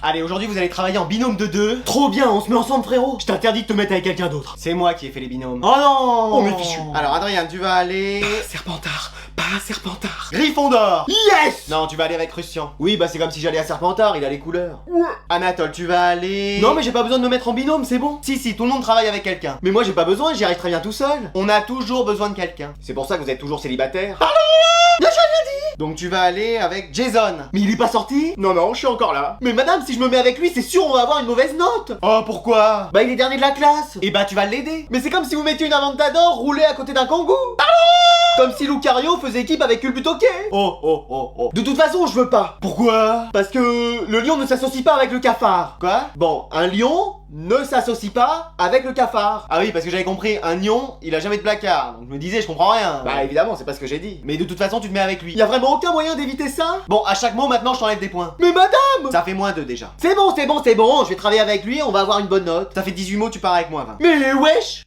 Allez, aujourd'hui vous allez travailler en binôme de deux. Trop bien, on se met ensemble frérot. Je t'interdis de te mettre avec quelqu'un d'autre. C'est moi qui ai fait les binômes. Oh non. Oh, mais fichu. Alors Adrien, tu vas aller... Serpentard, pas Serpentard. Gryffondor. Yes. Non, tu vas aller avec Ruscian. Oui, bah c'est comme si j'allais à Serpentard, il a les couleurs. Ouais. Anatole, tu vas aller... Non mais j'ai pas besoin de me mettre en binôme, c'est bon. Si, tout le monde travaille avec quelqu'un. Mais moi j'ai pas besoin, j'y arrive très bien tout seul. On a toujours besoin de quelqu'un. C'est pour ça que vous êtes toujours célibataire. Non, j'ai rien dit. Donc tu vas aller avec Jason. Mais il est pas sorti? Non, je suis encore là. Mais madame, si je me mets avec lui, c'est sûr on va avoir une mauvaise note. Oh, pourquoi? Bah il est dernier de la classe. Et bah tu vas l'aider. Mais c'est comme si vous mettiez une Aventador roulée à côté d'un kangou. Comme si Lucario faisait équipe avec Culbutoke. Oh. De toute façon, je veux pas. Pourquoi? Parce que le lion ne s'associe pas avec le cafard. Quoi? Bon, un lion ne s'associe pas avec le cafard. Ah oui, parce que j'avais compris, un lion, il a jamais de placard. Donc je me disais, je comprends rien. Bah évidemment, c'est pas ce que j'ai dit. Mais de toute façon, tu te mets avec lui. Y a vraiment aucun moyen d'éviter ça? Bon, à chaque mot, maintenant, je t'enlève des points. Mais madame! Ça fait moins 2 déjà. C'est bon, je vais travailler avec lui, on va avoir une bonne note. Ça fait 18 mots, tu pars avec moi, 20. Mais wesh!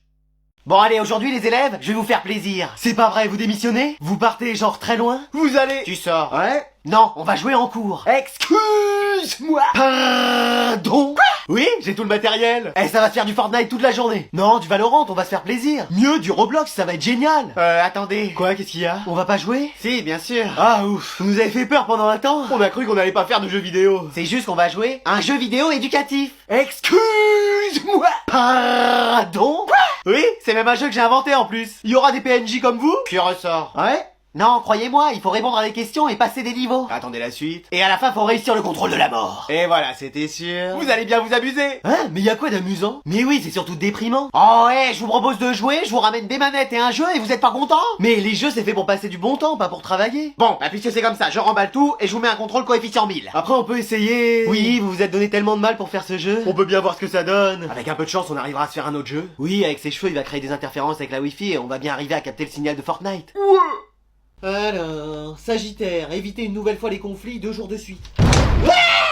Bon allez, aujourd'hui les élèves, je vais vous faire plaisir. C'est pas vrai, vous démissionnez? Vous partez genre très loin? Vous allez... Tu sors. Ouais? Non, on va jouer en cours. Excuse-moi. Pardon? Quoi? Oui, j'ai tout le matériel. Eh, ça va se faire du Fortnite toute la journée. Non, du Valorant, on va se faire plaisir. Mieux, du Roblox, ça va être génial. Attendez. Quoi, qu'est-ce qu'il y a? On va pas jouer? Si, bien sûr. Ah ouf, vous nous avez fait peur pendant un temps. On a cru qu'on allait pas faire de jeux vidéo. C'est juste qu'on va jouer un jeu vidéo éducatif. Excuse-moi. Pardon? Quoi? Oui, c'est même un jeu que j'ai inventé en plus. Il y aura des PNJ comme vous. Puis ressort. Ouais? Non, croyez-moi, il faut répondre à des questions et passer des niveaux. Attendez la suite. Et à la fin, faut réussir le contrôle de la mort. Et voilà, c'était sûr. Vous allez bien vous amuser. Hein? Mais y a quoi d'amusant? Mais oui, c'est surtout déprimant. Oh ouais, je vous propose de jouer, je vous ramène des manettes et un jeu et vous êtes pas content? Mais les jeux, c'est fait pour passer du bon temps, pas pour travailler. Bon, bah puisque c'est comme ça, je remballe tout et je vous mets un contrôle coefficient 1000. Après, on peut essayer... Oui, vous vous êtes donné tellement de mal pour faire ce jeu. On peut bien voir ce que ça donne. Avec un peu de chance, on arrivera à se faire un autre jeu. Oui, avec ses cheveux, il va créer des interférences avec la Wi-Fi et on va bien arriver à capter le signal de Fortnite. Ouais. Alors, Sagittaire, éviter une nouvelle fois les conflits 2 jours de suite.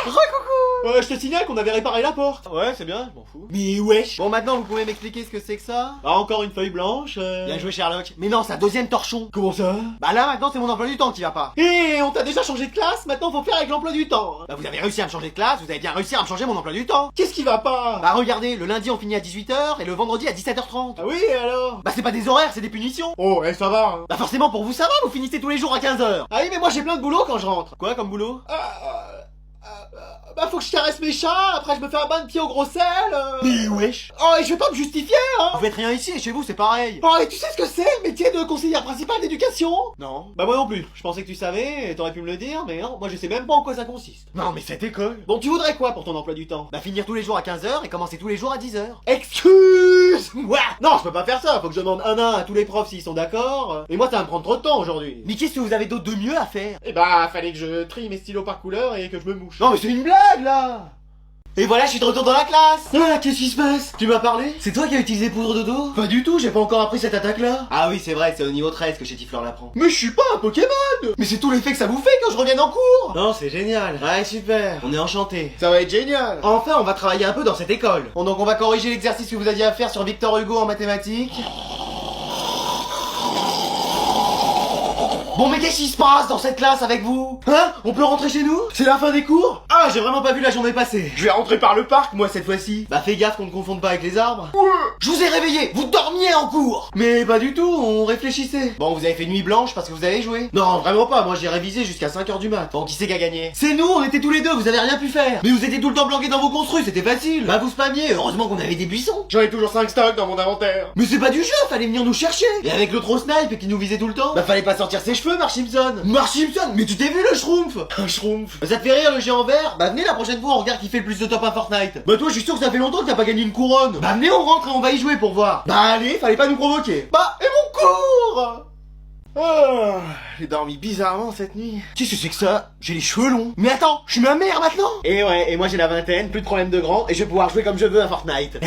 Re-coucou. Je te signale qu'on avait réparé la porte. Ouais, c'est bien, je m'en fous. Mais wesh. Bon, maintenant, vous pouvez m'expliquer ce que c'est que ça? Ah, encore une feuille blanche. Bien joué, Sherlock. Mais non, c'est un deuxième torchon. Comment ça? Bah là, maintenant, c'est mon emploi du temps qui va pas. Et on t'a déjà changé de classe, maintenant faut faire avec l'emploi du temps. Bah, vous avez réussi à me changer de classe, vous avez bien réussi à me changer mon emploi du temps. Qu'est-ce qui va pas? Bah, regardez, le lundi, on finit à 18h et le vendredi à 17h30. Ah oui, et alors? Bah, c'est pas des horaires, c'est des punitions. Oh, ça va. Hein. Bah, forcément, pour vous, ça va, vous finissez tous les jours à 15h. Ah oui, mais moi j'ai plein de boulot quand je rentre. Quoi comme boulot? Bah faut que je caresse mes chats, après je me fais un bain de pied au gros sel. Mais wesh. Oh, et je vais pas me justifier, hein. Vous faites rien ici et chez vous, c'est pareil. Oh, et tu sais ce que c'est le métier de conseillère principale d'éducation? Non. Bah moi non plus. Je pensais que tu savais, et t'aurais pu me le dire, mais non, moi je sais même pas en quoi ça consiste. Non, mais cette école. Bon, tu voudrais quoi pour ton emploi du temps? Bah, finir tous les jours à 15h et commencer tous les jours à 10h. Excuse-moi. Non, je peux pas faire ça, faut que je demande un à tous les profs s'ils sont d'accord. Et moi ça va me prendre trop de temps aujourd'hui. Mais qu'est-ce que vous avez d'autre de mieux à faire? Eh bah, fallait que je trie mes stylos par couleur et que je me mouche. Non, mais c'est une blague là. Et voilà, je suis de retour dans la classe. Ah, qu'est-ce qui se passe? Tu m'as parlé? C'est toi qui as utilisé poudre de dos? Pas du tout, j'ai pas encore appris cette attaque là. Ah oui, c'est vrai, c'est au niveau 13 que Chétifleur l'apprend. Mais je suis pas un Pokémon. Mais c'est tout l'effet que ça vous fait quand je reviens en cours. Non, c'est génial. Ouais, super. On est enchantés. Ça va être génial. Enfin, on va travailler un peu dans cette école. Bon, donc on va corriger l'exercice que vous aviez à faire sur Victor Hugo en mathématiques. Bon, mais qu'est-ce qui se passe dans cette classe avec vous? Hein? On peut rentrer chez nous? C'est la fin des cours? Ah, j'ai vraiment pas vu la journée passer. Je vais rentrer par le parc, moi, cette fois-ci. Bah, fais gaffe qu'on ne confonde pas avec les arbres. Ouais. Je vous ai réveillé, vous dormiez en cours. Mais pas du tout, on réfléchissait. Bon, vous avez fait nuit blanche parce que vous avez joué? Non, vraiment pas, moi j'ai révisé jusqu'à 5h du mat. Bon, qui c'est qui a gagné? C'est nous, on était tous les deux, vous avez rien pu faire. Mais vous étiez tout le temps bloqués dans vos construits, c'était facile. Bah, vous spammiez, heureusement qu'on avait des buissons. J'en ai toujours 5 stocks dans mon inventaire. Mais c'est pas du jeu, fallait venir nous chercher. Et avec le trop snipe et qui nous visait tout le temps, bah fallait pas sortir ses cheveux, Mark Simpson. Mark Simpson, mais tu t'es vu le Schtroumpf? Un Schtroumpf. Ça te fait rire le géant vert? Bah venez la prochaine fois, on regarde qui fait le plus de top à Fortnite. Bah toi, je suis sûr que ça fait longtemps que t'as pas gagné une couronne. Bah venez, on rentre et on va y jouer pour voir. Bah allez, fallait pas nous provoquer. Bah, et mon cours? Oh, j'ai dormi bizarrement cette nuit. Qu'est-ce que c'est que ça? J'ai les cheveux longs. Mais attends, je suis ma mère maintenant. Et ouais, et moi j'ai la vingtaine, plus de problème de grand, et je vais pouvoir jouer comme je veux à Fortnite.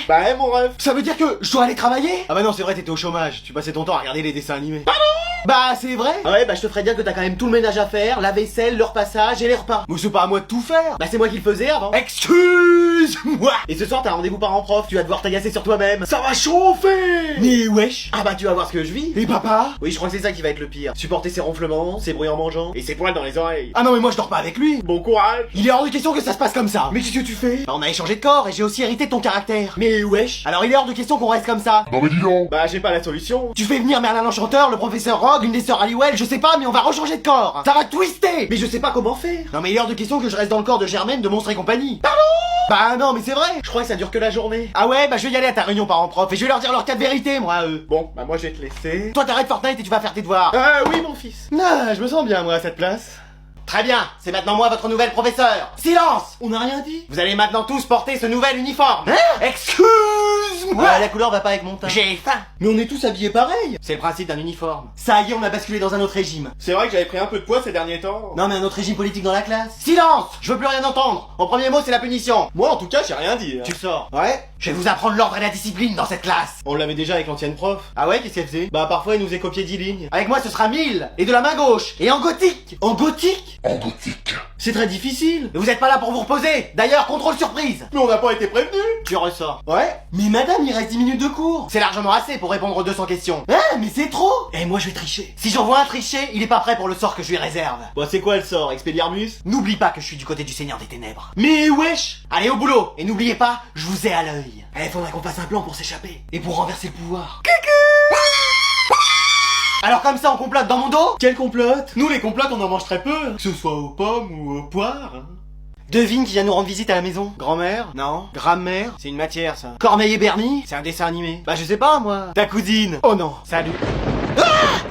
Bah ouais, mon rêve. Ça veut dire que je dois aller travailler? Ah bah non, c'est vrai, t'étais au chômage. Tu passais ton temps à regarder les dessins animés. Pardon? Bah c'est vrai. Ah ouais, bah je te ferais dire que t'as quand même tout le ménage à faire, la vaisselle, le repassage et les repas. Mais c'est pas à moi de tout faire. Bah c'est moi qui le faisais avant. Excuse Excuse-moi. Et ce soir t'as rendez-vous parents-prof, tu vas devoir t'agacer sur toi-même. Ça va chauffer. Mais wesh. Ah bah tu vas voir ce que je vis. Et papa? Oui, je crois que c'est ça qui va être le pire. Supporter ses ronflements, ses bruits en mangeant, et ses poils dans les oreilles. Ah non mais moi je dors pas avec lui. Bon courage. Il est hors de question que ça se passe comme ça. Mais qu'est-ce que tu fais? Bah on a échangé de corps et j'ai aussi hérité de ton caractère. Mais wesh. Alors il est hors de question qu'on reste comme ça. Non mais dis donc. Bah j'ai pas la solution. Tu fais venir Merlin l'Enchanteur, le professeur Rogue, une des sœurs Halliwell, je sais pas, mais on va rechanger de corps. Ça va twister. Mais je sais pas comment faire. Non mais il est hors de question que je reste dans le corps de Germaine de Monstres et compagnie. Pardon? Bah non mais c'est vrai. Je crois que ça dure que la journée. Ah ouais, bah je vais y aller à ta réunion parents-prof et je vais leur dire leur cas de vérité moi eux. Bon, bah moi je vais te laisser. Toi t'arrêtes Fortnite et tu vas faire tes devoirs. Oui mon fils. Ah, je me sens bien moi à cette place. Très bien, c'est maintenant moi votre nouvel professeur. Silence! On n'a rien dit. Vous allez maintenant tous porter ce nouvel uniforme. Hein? Excuse-moi. Ouais, la couleur va pas avec mon teint. J'ai faim. Mais on est tous habillés pareil. C'est le principe d'un uniforme. Ça y est, on a basculé dans un autre régime. C'est vrai que j'avais pris un peu de poids ces derniers temps. Non mais un autre régime politique dans la classe. Silence! Je veux plus rien entendre. Mon premier mot c'est la punition. Moi en tout cas j'ai rien dit. Tu sors. Ouais? Je vais vous apprendre l'ordre et la discipline dans cette classe. On l'avait déjà avec l'ancienne prof. Ah ouais, qu'est-ce qu'elle faisait? Bah parfois elle nous a copié 10 lignes. Avec moi ce sera 1000. Et de la main gauche. Et en gothique. En gothique? En gothique. C'est très difficile. Mais vous êtes pas là pour vous reposer. D'ailleurs, contrôle surprise. Mais on n'a pas été prévenus. Tu ressors. Ouais. Mais madame, il reste 10 minutes de cours. C'est largement assez pour répondre aux 200 questions. Ah, mais c'est trop. Et moi, je vais tricher. Si j'en vois un tricher, il est pas prêt pour le sort que je lui réserve. Bon, c'est quoi le sort, Expelliarmus? N'oublie pas que je suis du côté du Seigneur des Ténèbres. Mais wesh. Allez au boulot. Et n'oubliez pas, je vous ai à l'œil. Eh, faudrait qu'on fasse un plan pour s'échapper. Et pour renverser le pouvoir. Alors comme ça on complote dans mon dos? Quel complote? Nous les complotes on en mange très peu. Que ce soit aux pommes ou aux poires. Devine qui vient nous rendre visite à la maison. Grand-mère? Non. Grammaire? C'est une matière ça. Corneille et Bernie? C'est un dessin animé. Bah je sais pas moi. Ta cousine? Oh non. Salut.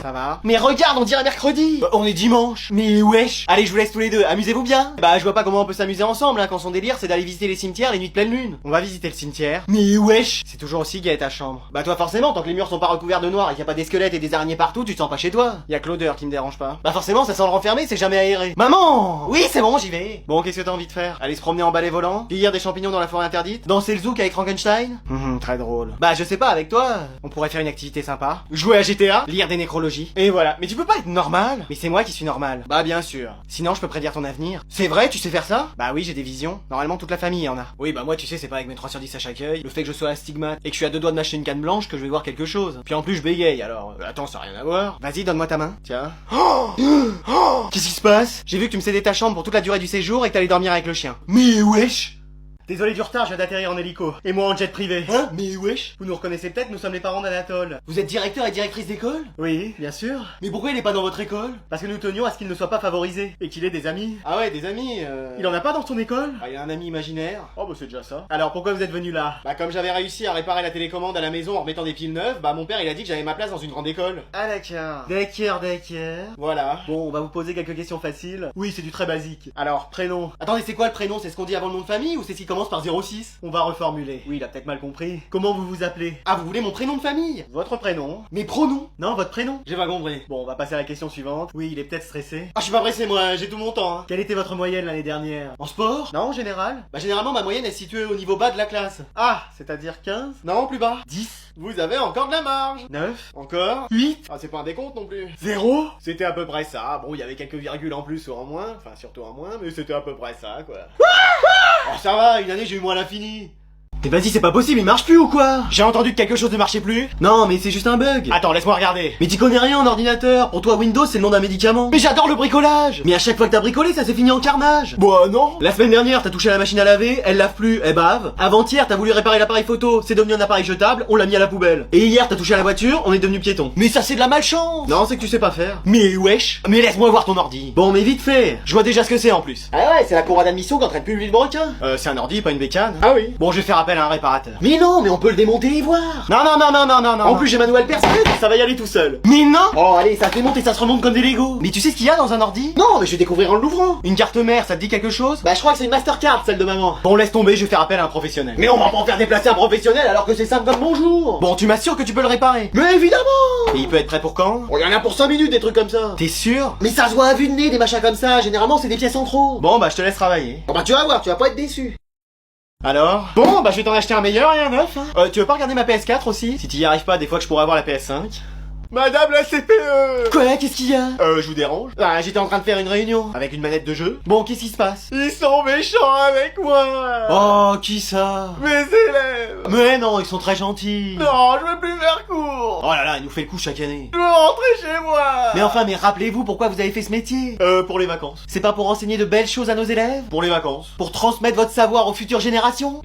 Ça va? Mais regarde, on dirait mercredi. On est dimanche. Mais wesh. Allez, je vous laisse tous les deux. Amusez-vous bien. Bah, je vois pas comment on peut s'amuser ensemble, hein, quand son délire c'est d'aller visiter les cimetières les nuits de pleine lune. On va visiter le cimetière. Mais wesh. C'est toujours aussi gai ta chambre. Bah, toi forcément, tant que les murs sont pas recouverts de noir et qu'il y a pas des squelettes et des araignées partout, tu te sens pas chez toi. Y a que l'odeur qui me dérange pas. Bah, forcément, ça sent le renfermé, c'est jamais aéré. Maman! Oui, c'est bon, j'y vais. Bon, qu'est-ce que t'as envie de faire? Aller se promener en balai volant? Cueillir des champignons dans la forêt interdite? Danser le zouk avec Frankenstein? Très drôle. Bah, je sais pas, avec toi, on pourrait faire une activité sympa. Jouer à GTA? Lire des nécrologies? Et voilà. Mais tu peux pas être normal? Mais c'est moi qui suis normal. Bah bien sûr. Sinon je peux prédire ton avenir. C'est vrai, tu sais faire ça? Bah oui, j'ai des visions. Normalement toute la famille en a. Oui, bah moi tu sais, c'est pas avec mes 3 sur 10 à chaque œil, le fait que je sois astigmate et que je suis à 2 doigts de m'acheter une canne blanche que je vais voir quelque chose. Puis en plus je bégaye alors. Attends, ça a rien à voir. Vas-y, donne-moi ta main. Tiens. Qu'est-ce qui se passe? J'ai vu que tu me cédais ta chambre pour toute la durée du séjour et que t'allais dormir avec le chien. Mais wesh! Désolé du retard, je viens d'atterrir en hélico. Et moi en jet privé. Hein? Mais wesh. Vous nous reconnaissez peut-être, nous sommes les parents d'Anatole. Vous êtes directeur et directrice d'école? Oui, bien sûr. Mais pourquoi il est pas dans votre école? Parce que nous tenions à ce qu'il ne soit pas favorisé. Et qu'il ait des amis. Ah ouais, des amis Il en a pas dans son école? Ah, il a un ami imaginaire. Oh bah c'est déjà ça. Alors pourquoi vous êtes venu là? Bah comme j'avais réussi à réparer la télécommande à la maison en remettant des piles neuves, bah mon père il a dit que j'avais ma place dans une grande école. Ah d'accord. D'accord. Voilà. Bon, on va vous poser quelques questions faciles. Oui, c'est du très basique. Alors, prénom. Attendez, c'est quoi le prénom? C'est ce qu'on dit avant le nom de famille ou c'est ce qui commence par 06? On va reformuler. Oui, il a peut-être mal compris. Comment vous vous appelez? Ah, vous voulez mon prénom de famille? Votre prénom? Mes pronoms? Non, votre prénom? J'ai pas compris. Bon, on va passer à la question suivante. Oui, il est peut-être stressé. Ah, je suis pas pressé, moi, j'ai tout mon temps. Hein. Quelle était votre moyenne l'année dernière? En sport? Non, en général? Bah, généralement, ma moyenne est située au niveau bas de la classe. Ah, c'est-à-dire 15? Non, plus bas. 10? Vous avez encore de la marge. 9? Encore? 8? Ah, c'est pas un décompte non plus. 0? C'était à peu près ça. Bon, il y avait quelques virgules en plus ou en moins. Enfin, surtout en moins, mais c'était à peu près ça, quoi. Oh, ça va, une année j'ai eu moins à l'infini. Mais vas-y, c'est pas possible, il marche plus ou quoi? J'ai entendu que quelque chose ne marchait plus. Non, mais c'est juste un bug. Attends, laisse-moi regarder. Mais tu connais rien en ordinateur. Pour toi, Windows, c'est le nom d'un médicament. Mais j'adore le bricolage. Mais à chaque fois que t'as bricolé, ça s'est fini en carnage. Bah non. La semaine dernière, t'as touché à la machine à laver, elle lave plus, elle bave. Avant-hier, t'as voulu réparer l'appareil photo, c'est devenu un appareil jetable, on l'a mis à la poubelle. Et hier, t'as touché à la voiture, on est devenu piéton. Mais ça, c'est de la malchance. Non, c'est que tu sais pas faire. Mais wesh. Mais laisse-moi voir ton ordi. Bon, mais vite fait. Je vois déjà ce que c'est en plus. Ah ouais, c'est la courroie d'admission qui entraîne plus le broquin. C'est un ordi, pas une bécane. Ah oui. Bon, je vais faire appel à un réparateur. Mais non, mais on peut le démonter et voir. Non. En plus, j'ai ma nouvelle personne. Ça va y aller tout seul. Mais non. Oh, allez, ça se démonte et ça se remonte comme des Lego. Mais tu sais ce qu'il y a dans un ordi? Non, mais je vais découvrir en l'ouvrant. Une carte mère, ça te dit quelque chose? Bah, je crois que c'est une Mastercard, celle de maman. Bon, laisse tomber, je vais faire appel à un professionnel. Mais on va pas en faire déplacer un professionnel alors que c'est simple comme bonjour. Bon, tu m'assures que tu peux le réparer? Mais évidemment. Et il peut être prêt pour quand? Oh, il y en a pour 5 minutes des trucs comme ça. T'es sûr? Mais ça se voit à vue de nez des machins comme ça. Généralement, c'est des pièces en trop. Bon, bah, je te laisse travailler. Bon, bah, tu vas voir, tu vas pas être déçu. Alors? Bon, bah je vais t'en acheter un meilleur et un neuf. Hein. Tu veux pas regarder ma PS4 aussi? Si t'y arrives pas, des fois que je pourrais avoir la PS5. Madame la CPE. Quoi? Qu'est-ce qu'il y a? Je vous dérange? Ah, j'étais en train de faire une réunion avec une manette de jeu. Bon, qu'est-ce qui se passe? Ils sont méchants avec moi. Oh, qui ça? Mes élèves. Mais non, ils sont très gentils. Non, je veux plus faire cours. Oh là là, il nous fait le coup chaque année. Je veux rentrer chez moi. Mais enfin, mais rappelez-vous pourquoi vous avez fait ce métier. Pour les vacances. C'est pas pour enseigner de belles choses à nos élèves? Pour les vacances. Pour transmettre votre savoir aux futures générations?